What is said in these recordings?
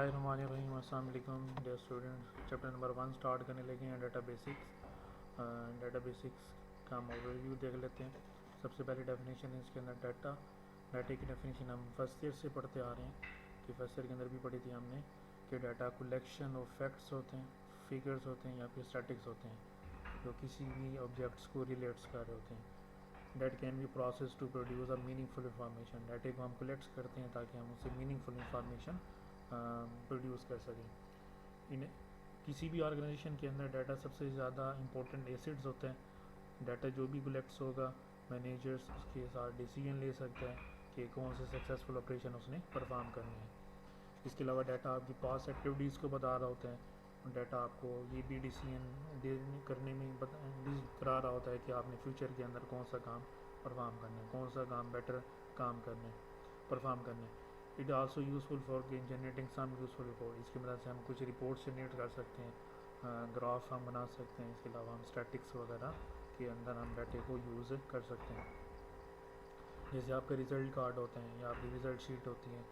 बिस्मिल्लाहिर्रहमानिर्रहीम। अस्सलाम वालेकुम dear students. Chapter number 1 start करने लगे हैं, डाटा बेसिक्स। डाटा बेसिक्स का हम ओवरव्यू देख लेते हैं। सबसे पहले डेफिनेशन है इसके अंदर डाटा की डेफिनेशन हम फर्स्ट ईयर से पढ़ते आ रहे हैं कि फर्स्ट ईयर के अंदर भी पढ़ी थी हमने कि डाटा कलेक्शन ऑफ फैक्ट्स होते हैं, फिगर्स होते हैं या फिर स्टैटिक्स होते हैं जो किसी भी ऑब्जेक्ट्स को रिलेट्स कर रहे होते हैं। Data can be process to produce a meaningful information. डाटे को हम कलेक्ट करते हैं ताकि हम उससे मीनिंगफुल इंफॉर्मेशन प्रोड्यूस कर सकें। इन किसी भी ऑर्गेनाइजेशन के अंदर डाटा सबसे ज़्यादा इंपॉर्टेंट एसिड्स होते हैं। डाटा जो भी कलेक्ट्स होगा, मैनेजर्स उसके साथ डिसीजन ले सकता है कि कौन से सक्सेसफुल ऑपरेशन उसने परफॉर्म करने हैं। इसके अलावा डाटा आपकी पास एक्टिविटीज़ को बता रहा होता है। डाटा आपको ये भी डिसीजन करने में करा रहा होता है कि आपने फ्यूचर के अंदर कौन सा काम परफॉर्म करना है, कौन सा काम बेटर काम करना है, परफॉर्म करना है। It also useful for generating some useful report. इसकी मदद से हम कुछ रिपोर्ट जनरेट कर सकते हैं, ग्राफ हम बना सकते हैं। इसके अलावा हम स्टैटिक्स वगैरह के अंदर हम डाटे को यूज़ कर सकते हैं। जैसे आपका रिज़ल्ट कार्ड होते हैं या आपकी रिज़ल्ट शीट होती है,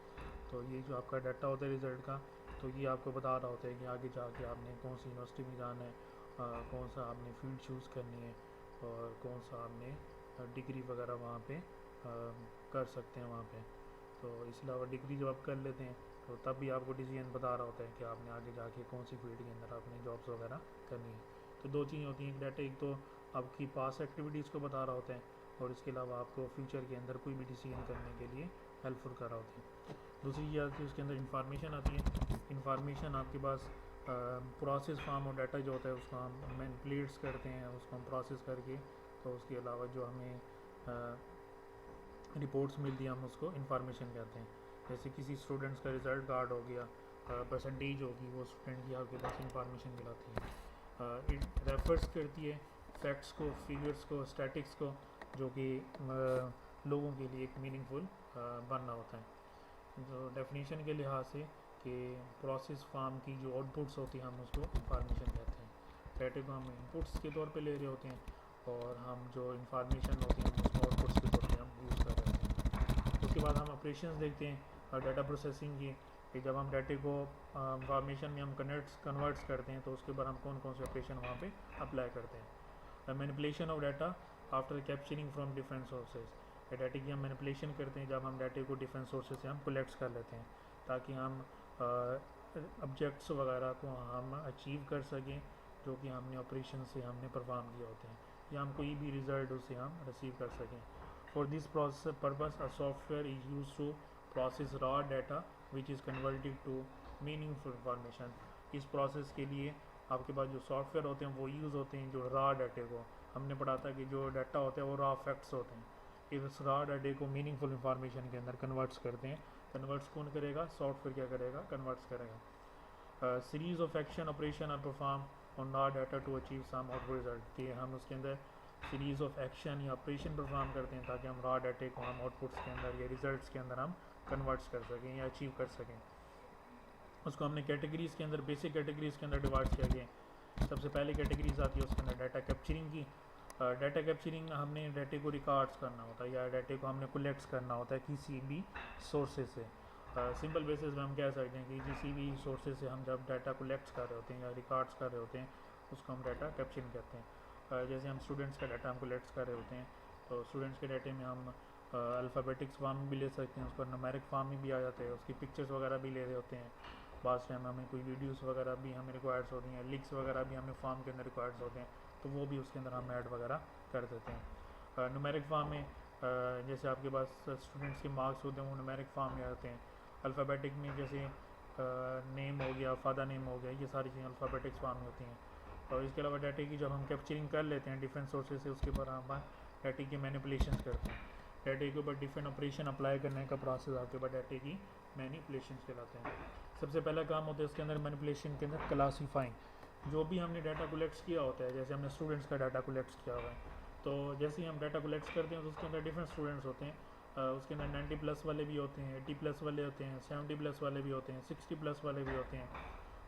तो ये जो आपका डाटा होता है रिज़ल्ट का, तो ये आपको बता रहा होता है कि आगे जाके आपने कौन सी यूनिवर्सिटी में जाना है, कौन सा आपने फील्ड चूज़ करनी है और कौन सा आपने डिग्री वगैरह वहाँ पे कर सकते हैं वहाँ पे। तो इस अलावा डिग्री जब आप कर लेते हैं तो तब भी आपको डिसीजन बता रहा होता है कि आपने आगे जाके कौन सी फील्ड के अंदर आपने जॉब्स वगैरह करनी है। तो दो चीज़ें होती हैं, डाटा एक तो आपकी पास एक्टिविटीज़ को बता रहा होता है और इसके अलावा आपको फ्यूचर के अंदर कोई भी डिसीजन करने के लिए हेल्पफुल कर रहा होता है। दूसरी चीज़ आती है उसके अंदर इंफॉर्मेशन आती है। इंफॉर्मेशन आपके पास प्रोसेस फॉर्म और डाटा जो होता है उसको हम मैनिपुलेट्स करते हैं, उसको हम प्रोसेस करके, तो उसके अलावा जो हमें रिपोर्ट्स मिलती है हम उसको इंफॉर्मेशन कहते हैं। जैसे किसी स्टूडेंट्स का रिज़ल्ट कार्ड हो गया, परसेंटेज होगी, वो स्टूडेंट की आपके पास इंफॉर्मेशन मिलाती है। इट रेफर्स करती है फैक्ट्स को, फिगर्स को, स्टैटिक्स को, जो कि लोगों के लिए एक मीनिंगफुल बनना होता है। जो डेफिनेशन के लिहाज से कि प्रोसेस फार्म की जो आउटपुट्स होती हैं हम उसको इंफॉर्मेशन कहते हैं। डाटे को हम इनपुट्स के तौर पे ले रहे होते हैं और हम जो इंफॉर्मेशन होती है हम उसको आउटपुट्स के तौर पे हम यूज़ कर रहे होते हैं। उसके बाद हम ऑपरेशंस देखते हैं और डाटा प्रोसेसिंग की, कि जब हम डाटे को इंफॉर्मेशन में हम कन्वर्ट्स करते हैं तो उसके बाद हम कौन कौन से ऑपरेशन वहाँ पे अप्लाई करते हैं। Manipulation of data after capturing from different sources. डाटे की हम मैनिपुलेशन करते हैं जब हम डाटे को डिफरेंट सोर्सेज से हम कलेक्ट कर लेते हैं ताकि हम ऑब्जेक्ट्स वगैरह को हम अचीव कर सकें जो कि हमने ऑपरेशन से हमने परफॉर्म किए होते हैं, या हम कोई भी रिज़ल्ट उससे हम रिसीव कर सकें। For this process purpose a software is use to process raw data which is converted to meaningful information. इस प्रोसेस के लिए आपके पास जो सॉफ्टवेयर होते हैं वो यूज़ होते हैं जो रॉ डाटे को, हमने पढ़ा था कि जो डाटा होता है वो रॉ फैक्ट्स होते हैं, इस रॉ डाटे को मीनिंगफुल इंफॉर्मेशन के अंदर कन्वर्ट्स करते हैं। कन्वर्ट्स कौन करेगा? सॉफ्टवेयर क्या करेगा? कन्वर्ट्स करेगा। Series of action operation are perform on raw data to achieve some output result, कि हम उसके अंदर सीरीज़ ऑफ एक्शन या ऑपरेशन परफॉर्म करते हैं ताकि हम रॉ डाटे को हम आउटपुट्स के अंदर या रिजल्ट्स के अंदर हम कन्वर्ट्स कर सकें या अचीव कर सकें। उसको हमने कैटेगरीज़ के अंदर, बेसिक कैटेगरीज़ के अंदर डिवाइड किया गया। सबसे पहले कैटेगरीज आती है उसके अंदर डाटा कैप्चरिंग की। डाटा कैप्चरिंग हमने डाटे को रिकॉर्ड्स करना होता है या डाटे को हमने कलेक्ट करना होता है किसी भी सोर्सेज से। सिंपल बेसिस में हम कह सकते हैं कि किसी भी सोर्सेज से हम जब डाटा कलेक्ट कर रहे होते हैं या रिकॉर्ड्स कर रहे होते हैं उसको हम डाटा कैप्चरिंग कहते हैं। जैसे हम स्टूडेंट्स का डाटा हम कलेक्ट कर रहे होते हैं तो स्टूडेंट्स के डाटे में हम अल्फ़ाबेटिक्स फॉर्म में भी ले सकते हैं, उसको न्यूमेरिक फॉर्म में भी आ जाते हैं, उसकी पिक्चर्स वगैरह भी ले रहे होते हैं। बाद टाइम हमें कोई वीडियोस वगैरह भी हमें रिक्वायर्स होती हैं, लिंक्स वगैरह भी हमें फॉर्म के अंदर रिक्वायर्स होते हैं, तो वो भी उसके अंदर हम ऐड वगैरह कर देते हैं। न्यूमेरिक फॉर्म में जैसे आपके पास स्टूडेंट्स के मार्क्स होते हैं वो न्यूमेरिक फॉर्म में आते हैं। अल्फ़ाबेटिक में जैसे नेम हो गया, फादर नेम हो गया, ये सारी चीज़ें अल्फ़ाबेटिक्स फॉर्म में होती हैं। और इसके अलावा डाटे की जब हम कैप्चरिंग कर लेते हैं डिफरेंट सोर्सेज से, उसके बाद हम डाटे की मैनिपुलेशन करते हैं। डाटे के ऊपर डिफरेंट ऑपरेशन अप्लाई करने का प्रोसेस आपके पास डाटे की मैनिपुलेशन कहलाते हैं। सबसे पहला काम होता है उसके अंदर मैनिपुलेशन के अंदर क्लासीफाइंग। जो भी हमने डाटा कलेक्ट किया होता है, जैसे हमने स्टूडेंट्स का डाटा कलेक्ट किया हुआ है, तो जैसे ही हम डाटा कलेक्ट करते हैं तो उसके अंदर डिफरेंट स्टूडेंट्स होते हैं। उसके अंदर 90 प्लस वाले भी होते हैं, 80 प्लस वाले होते हैं, 70 प्लस वाले भी होते हैं, 60 प्लस वाले भी होते हैं,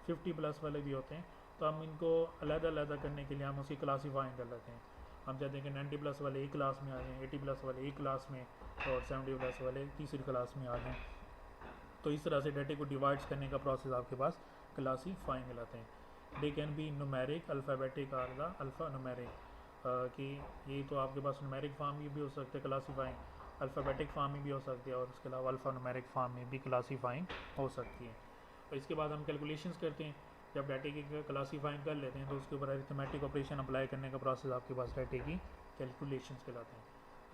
50 प्लस वाले भी होते हैं। तो हम इनको अलग करने के लिए हम उसकी क्लासीफाइंग कर लेते हैं। हम चाहते हैं कि 90 प्लस वाले एक क्लास में आ जाएँ, 80 प्लस वाले एक क्लास में और 70 प्लस वाले तीसरी क्लास में आ जाएँ। तो इस तरह से डाटे को डिवाइड्स करने का प्रोसेस आपके पास क्लासीफाइंग कहलाते हैं। They can be numeric, alphabetic or the alphanumeric, कि ये तो आपके पास न्यूमेरिक फॉर्म में भी हो सकते हैं क्लासीफाइंग, अल्फ़ाबेटिक फॉर्म में भी हो सकती है, और उसके अलावा अल्फ़ा न्यूमेरिक फॉर्म में भी क्लासीफाइंग हो सकती है। और इसके बाद हम कैलकुलेशंस करते हैं। जब डाटे की क्लासीफाइंग कर लेते हैं तो उसके ऊपर अरिथमेटिक ऑपरेशन अप्लाई करने का प्रोसेस आपके पास डाटे की कैलकुलेशंस कहलाते हैं।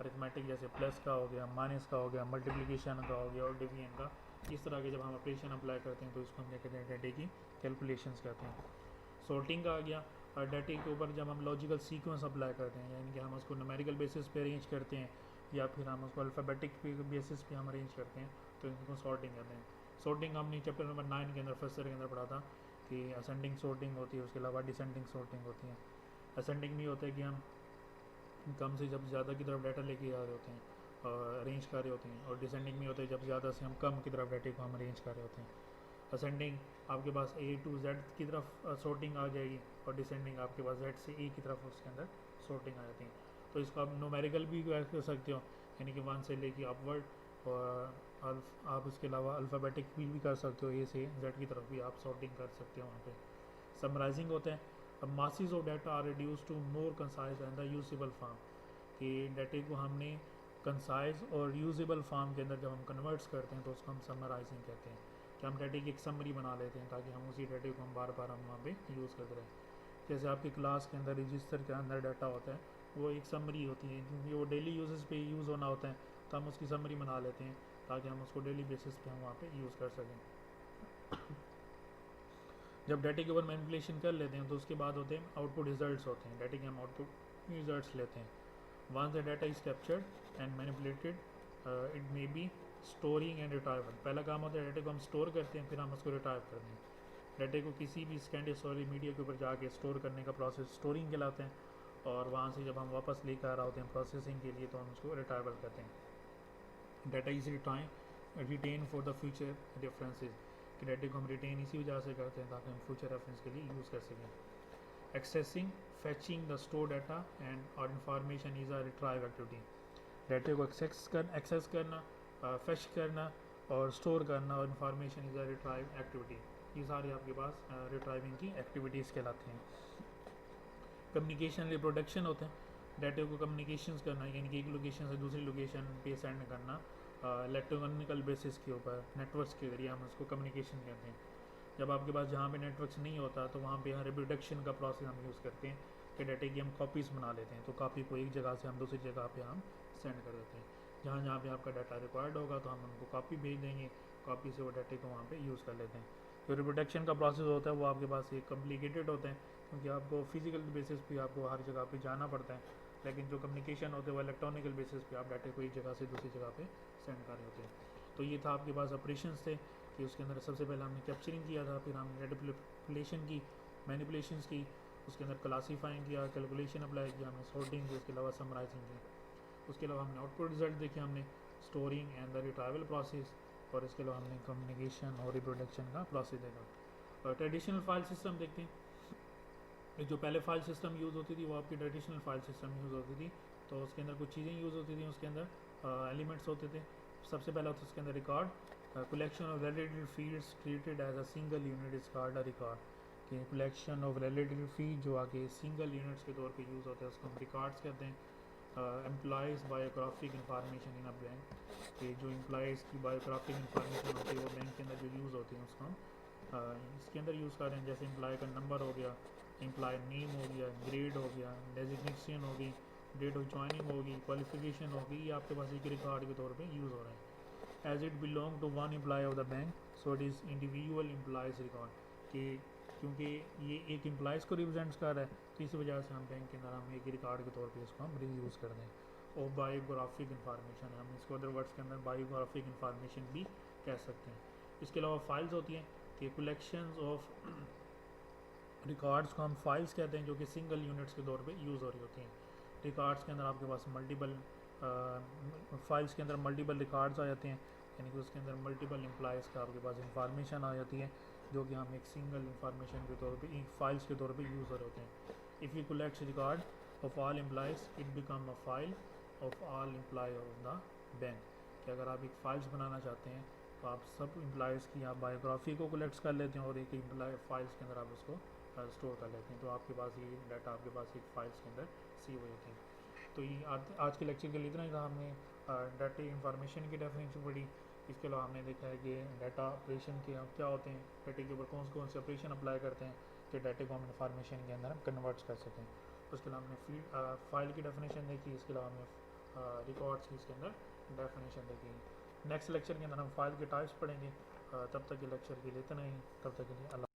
अरिथमेटिक जैसे प्लस का हो गया, माइनस का हो गया, मल्टीप्लिकेशन का हो गया और डिवीजन का, इस तरह के जब हम ऑपरेशन अप्लाई करते हैं तो इसको हम क्या कहते हैं, डाटे की कैलकुलेशंस कहते हैं। सॉर्टिंग का आ गया, और डाटे के ऊपर जब हम लॉजिकल सीक्वेंस अप्लाई करते हैं, यानी कि हम उसको न्यूमेरिकल बेसिस पे अरेंज करते हैं या फिर हम उसको अल्फ़ाबेटिक बेसिस पे हम अरेंज करते हैं, तो इनको सॉर्टिंग कहते हैं। सॉर्टिंग हमने चैप्टर नंबर 9 के अंदर फर्स्ट ईयर के अंदर पढ़ा था कि असेंडिंग सॉर्टिंग होती है, उसके अलावा डिसेंडिंग सॉर्टिंग होती है। असेंडिंग में होता है कि हम कम से जब ज़्यादा की तरफ डाटा लेके आ रहे होते हैं और अरेंज कर रहे होते हैं, और डिसेंडिंग में होता है जब ज़्यादा से हम कम की तरफ डाटे को हम अरेंज कर रहे होते हैं। असेंडिंग आपके पास A to Z की तरफ सॉर्टिंग आ जाएगी, और डिसेंडिंग आपके पास Z से A की तरफ उसके अंदर सॉर्टिंग आ जाती है। तो इसको आप न्यूमेरिकल भी कर सकते हो, यानी कि 1 से लेके अपवर्ड, और आप इसके अलावा अल्फ़ाबेटिक भी कर सकते हो, A से Z की तरफ भी आप सॉर्टिंग कर सकते हो वहाँ पे। समराइजिंग होता है, अब masses of data are reduce to more concise and the usable form, कि डाटे को हमने कंसाइज और यूजेबल फॉर्म के अंदर जब हम कन्वर्ट्स करते हैं तो उसको हम समराइजिंग कहते हैं, कि हम डाटे की एक समरी बना लेते हैं ताकि हम उसी डाटे को हम बार बार हम वहाँ पे यूज़ करते रहें। जैसे आपकी क्लास के अंदर रजिस्टर के अंदर डाटा होता है, वो एक समरी होती है, क्योंकि वो डेली यूजेस पे यूज़ होना होता है, तो हम उसकी समरी बना लेते हैं ताकि हम उसको डेली बेसिस पे हम वहाँ पे यूज़ कर सकें। जब डाटे के ऊपर मैनिपुलेशन कर लेते हैं तो उसके बाद होते हैं आउटपुट रिजल्ट्स होते हैं, डाटे के हम आउटपुट रिजल्ट्स लेते हैं। Once the data is captured and manipulated, it may be storing and retrieval. पहला काम होता है डाटे को हम स्टोर करते हैं, फिर हम उसको रिट्राइव करते हैं। डाटे को किसी भी स्कैंडिस सॉरी मीडिया के ऊपर जाके स्टोर करने का प्रोसेस स्टोरिंग कहलाते हैं, और वहाँ से जब हम वापस लेकर आ रहे होते हैं प्रोसेसिंग के लिए तो हम उसको रिट्राइवल करते हैं। Data is retained for the future references, कि डाटे को हम रिटेन इसी वजह से करते हैं ताकि हम फ्यूचर रेफरेंस के लिए यूज़ कर सकें। Accessing, fetching the store data and और information is a retrieve activity. डाटे को एक्सेस करना, फैच करना और स्टोर करना और information is a retrieve activity, ये सारे आपके पास रिट्राइविंग की एक्टिविटीज़ कहलाती हैं। कम्युनिकेशन रिप्रोडक्शन होते हैं, डाटे को कम्युनिकेशंस करना, यानी कि एक लोकेशन से दूसरी लोकेशन पे सेंड करना इलेक्ट्रॉनिकल बेसिस के ऊपर नेटवर्क्स के जरिए, हम उसको कम्युनिकेशन कहते हैं। जब आपके पास जहाँ पे नेटवर्क्स नहीं होता तो वहाँ पे हम रिप्रोडक्शन का प्रोसेस हम यूज़ करते हैं, कि डाटे की हम कॉपीज़ बना लेते हैं, तो कॉपी को एक जगह से हम दूसरी जगह पे हम सेंड कर देते हैं। जहाँ जहाँ पे आपका डाटा रिक्वायर्ड होगा तो हम उनको कॉपी भेज देंगे, कॉपी से वो डाटे को वहाँ पे यूज़ कर लेते हैं। जो रिप्रोडक्शन का प्रोसेस होता है वो आपके पास एक कॉम्प्लिकेटेड होता है, क्योंकि आपको फिजिकल बेसिस पे आपको हर जगह पे जाना पड़ता है, लेकिन जो कम्युनिकेशन होते हैं वो इलेक्ट्रॉनिकल बेसिस पे आप डाटे को एक जगह से दूसरी जगह पे सेंड कर रहे होते हैं। तो ये था आपके पास ऑपरेशंस थे, कि उसके अंदर सबसे पहले हमने कैप्चरिंग किया था, फिर हमने मैनिपुलेशन की, मैनिपुलेशंस की, उसके अंदर क्लासीफाइंग किया, कैलकुलेशन अप्लाई किया, हमने सॉर्टिंग की, उसके अलावा समराइजिंग की, उसके अलावा हमने आउटपुट रिजल्ट देखे, हमने storing and the retrieval process, और इसके अलावा हमने कम्युनिकेशन और रिप्रोडक्शन का प्रोसेस देखा। और ट्रेडिशनल फाइल सिस्टम देखते हैं। जो पहले फाइल सिस्टम यूज़ होती थी वो आपकी ट्रेडिशनल फाइल सिस्टम यूज़ होती थी, तो उसके अंदर कुछ चीज़ें यूज़ होती थी, उसके अंदर एलिमेंट्स होते थे। सबसे पहला होता है उसके अंदर record, collection of related fields treated as a single unit is called a record, कि कलेक्शन ऑफ रिलेटेड फील्ड जो आगे सिंगल यूनिट्स के तौर पे यूज़ होते हैं उसको हम रिकॉर्ड्स कहते हैं। Employees biographic information in a bank, कि जो एम्प्लॉयज़ की बायोग्राफिक इंफॉर्मेशन होती है वो बैंक के अंदर जो यूज़ होती है उसको हम इसके अंदर यूज़ कर रहे हैं। जैसे एम्प्लॉय का नंबर हो गया, एम्प्लॉय नेम हो गया, ग्रेड हो गया, डेजिग्नेशन होगी, डेट ऑफ ज्वाइनिंग होगी, क्वालिफिकेशन होगी, ये आपके पास एक रिकॉर्ड के तौर पे यूज़ हो रहे हैं। As it belong to one employee of the bank so it is individual employee's record, कि क्योंकि ये एक एम्प्लॉयज़ को रिप्रेजेंट कर रहा है तो इस वजह से हम बैंक के अंदर हम एक रिकॉर्ड के तौर पे इसको हम रीयूज़ कर दें। और बायोग्राफिक इंफॉर्मेशन है, हम इसको अदर वर्ड्स के अंदर बायोग्राफिक इंफॉर्मेशन भी कह सकते हैं। इसके अलावा फाइल्स होती हैं, कि कलेक्शंस ऑफ रिकॉर्ड्स को हम फाइल्स कहते हैं, जो कि सिंगल यूनिट्स के तौर पे यूज़ हो रही होती हैं। रिकॉर्ड्स के अंदर आपके पास मल्टीपल फाइल्स के अंदर मल्टीपल रिकॉर्ड्स आ जाते हैं, यानी कि उसके अंदर मल्टीपल एम्प्लॉयज़ का आपके पास इंफॉर्मेशन आ जाती है, जो कि हम एक सिंगल इंफॉर्मेशन के तौर पे फाइल्स के तौर पे यूज़ हो रहे होते हैं। If you collect record of all employees it become a file of all employ of the bank, कि अगर आप एक फाइल्स बनाना चाहते हैं तो आप सब एम्प्लॉयज़ की आप बायोग्राफी को कलेक्ट कर लेते हैं और एक एम्प्लॉय फाइल्स के अंदर आप उसको स्टोर कर लेते हैं, तो आपके पास ये डाटा आपके पास एक फाइल्स के अंदर सेव हो जाते हैं। तो ये आज के लेक्चर के लिए इतना ही था। हमने डाटा इंफॉर्मेशन की डेफिनेशन पढ़ी, इसके अलावा हमने देखा है कि डाटा ऑपरेशन के क्या होते हैं, डाटे के ऊपर कौन से ऑपरेशन अप्लाई करते हैं कि डाटे को हम इंफॉर्मेशन के अंदर हम कन्वर्ट कर सकें। उसके अलावा हमने फाइल की डेफिनेशन देखी, इसके अलावा हमने रिकॉर्ड्स की इसके अंदर डेफिनेशन देखी। नेक्स्ट लेक्चर के अंदर हम फाइल के टाइप्स पढ़ेंगे। तब तक के लेक्चर के लिए इतना ही, तब तक के लिए अल्लाह।